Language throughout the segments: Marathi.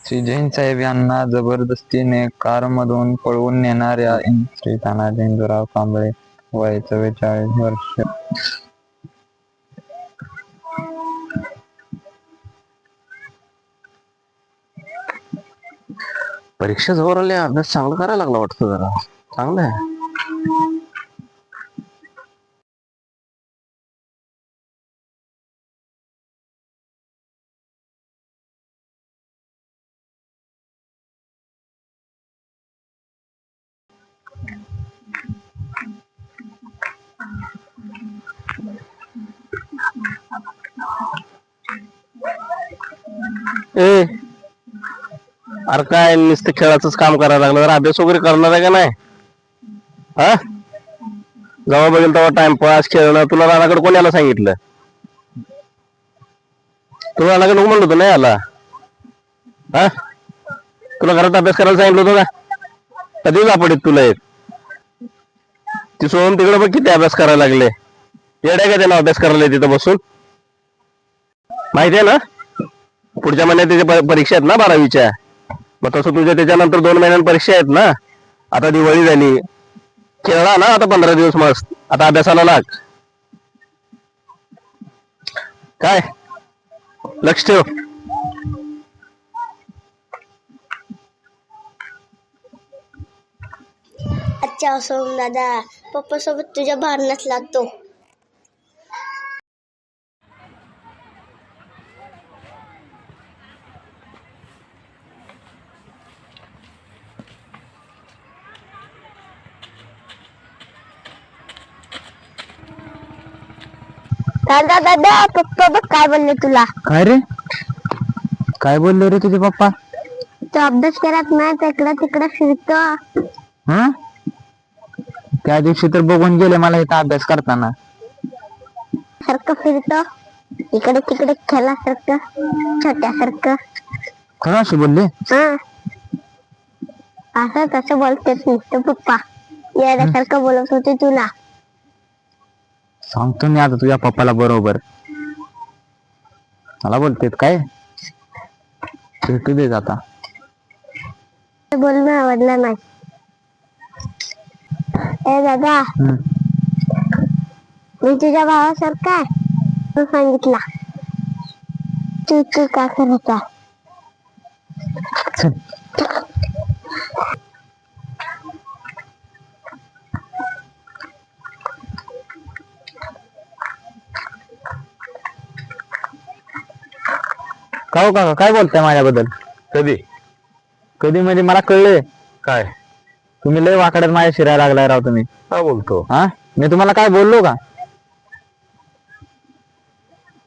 श्री जैन साहेब यांना जबरदस्तीने कारमधून पळवून नेणाऱ्या श्री तानाजी इंदुराव कांबळे वय 44 वर्ष. परीक्षा जवळ आल्या, अभ्यास चांगला करायला लागला वाटतं. जरा चांगलं आहे. ए अरे काय नुसतं खेळाचंच काम करायला लागलं. जरा अभ्यास वगैरे करणार आहे का नाही? हा, जेव्हा बघेल तेव्हा टाइमपास खेळणं. तुला रानाकडे कोण यायला सांगितलं? तुला रानाकडे नको म्हणलं होतं नाही आला? हा, तुला घरात अभ्यास करायला सांगितलं होतं का? कधी सापडीत तुला एक ती सोडून तिकडे बघ किती अभ्यास करायला लागले. येडे का त्यांना अभ्यास करायला तिथं बसून? माहिती आहे ना पुढच्या महिन्यात त्याच्या परीक्षा आहेत ना 12वीच्या. मग तसं तुझ्या त्याच्यानंतर 2 महिन्यां परीक्षा आहेत ना. आता दिवाळी झाली, खेळला ना आता 15 दिवस मस्त. आता अभ्यासाला लाग. काय लक्ष ठेव. अच्छा सोम दादा, पप्पा सोबत तुझ्या भांडणात लागतो. दादा दादा, पप्पा बघ काय बोलले तुला. काय रे, काय बोलले रे तुझे पप्पा? तू अभ्यास करत नाही, तिकडे तिकडे फिरतो. हा, त्या दिवशी तर बघून गेले मला इथं अभ्यास करताना. सारखं फिरतो, इकडे तिकडे खेळासारखं, छोट्यासारखं. खरं असे बोलले? हा, असं तसं बोलतेच नुसतं पप्पा. येण्यासारखं बोलत होते तुला. सांगतो मी आता तुझ्या पप्पाला बरोबर. मला बोलतेत काय, भेटू दे आता. बोलणं आवडलं नाही. ए दादा, मी तुझ्या भावासारखा आहे तू सांगितला. तू तू का करायचा? का हो काका, काय बोलताय माझ्याबद्दल? कधी कधी म्हणजे मला कळले. काय तुम्ही लय वाकड्यात माझ्या शिरायला लागलाय राव तुम्ही. काय बोलतो? हा, मी तुम्हाला काय बोललो का?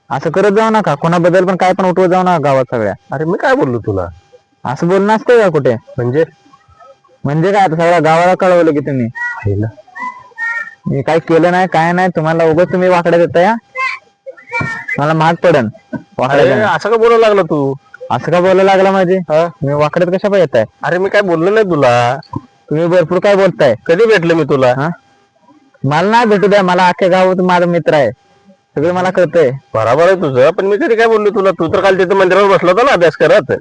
असं करत जाऊ नका, कोणाबद्दल पण काय पण उठवत जाऊ नका गावात सगळ्या. अरे मी काय बोललो तुला? असं बोलणं असतंय का कुठे? म्हणजे काय, आता सगळ्या गावाला कळवलं की तुम्ही. मी काय केलं नाही, काय नाही. तुम्हाला उगाच तुम्ही वाकड्यात येता या, मला महाग पडन वाकड्यात. असं का बोलायला लागला तू? असं का बोलायला लागला माझे? मी वाकड्यात कशा पाहिजे येताय? अरे मी काय बोललो नाही तुला. तुम्ही भरपूर काय बोलताय. कधी भेटलो मी तुला? मला नाही भेटू द्या, मला अख्ख्या गावात माझा मित्र आहे, सगळं मला कळतंय. बरोबर आहे तुझं, पण मी कधी काय बोललो तुला? तू तर काल तिथे मंदिरावर बसला होता ना अभ्यास करत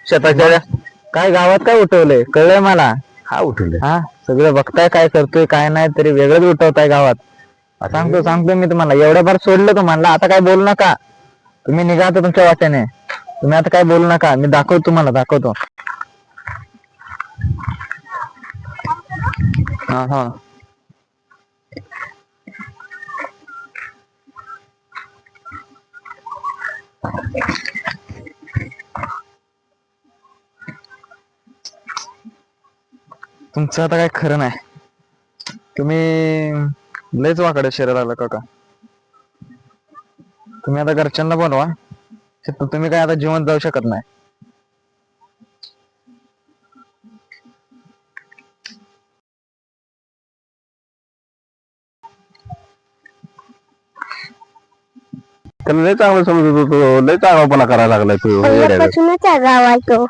शेताच्या. काय गावात काय उठवलंय कळलंय मला. हा उठवले. हा, सगळं बघताय काय करतोय काय नाही, तरी वेगळंच उठवताय गावात. सांगतो मी तुम्हाला, एवढ्या बार सोडलं तुम्हाला. आता काय बोलू नका, तुम्ही निघा आता तुमच्या वाट्याने. तुम्ही आता काय बोलू नका, मी दाखवतो तुम्हाला, दाखवतो. हा हा, तुमचं आता काय खरं नाही. तुम्ही लयच वाकडे शिरायला लागला काका. तुम्ही आता घरच्यांना बोलवा, तुम्ही काय आता जिवंत जाऊ शकत नाही. त्याला लय चांगलं समजत होतो, लय चांगलापणा करायला लागलाय तू. पहिल्यापासूनच आगाव आहे तो.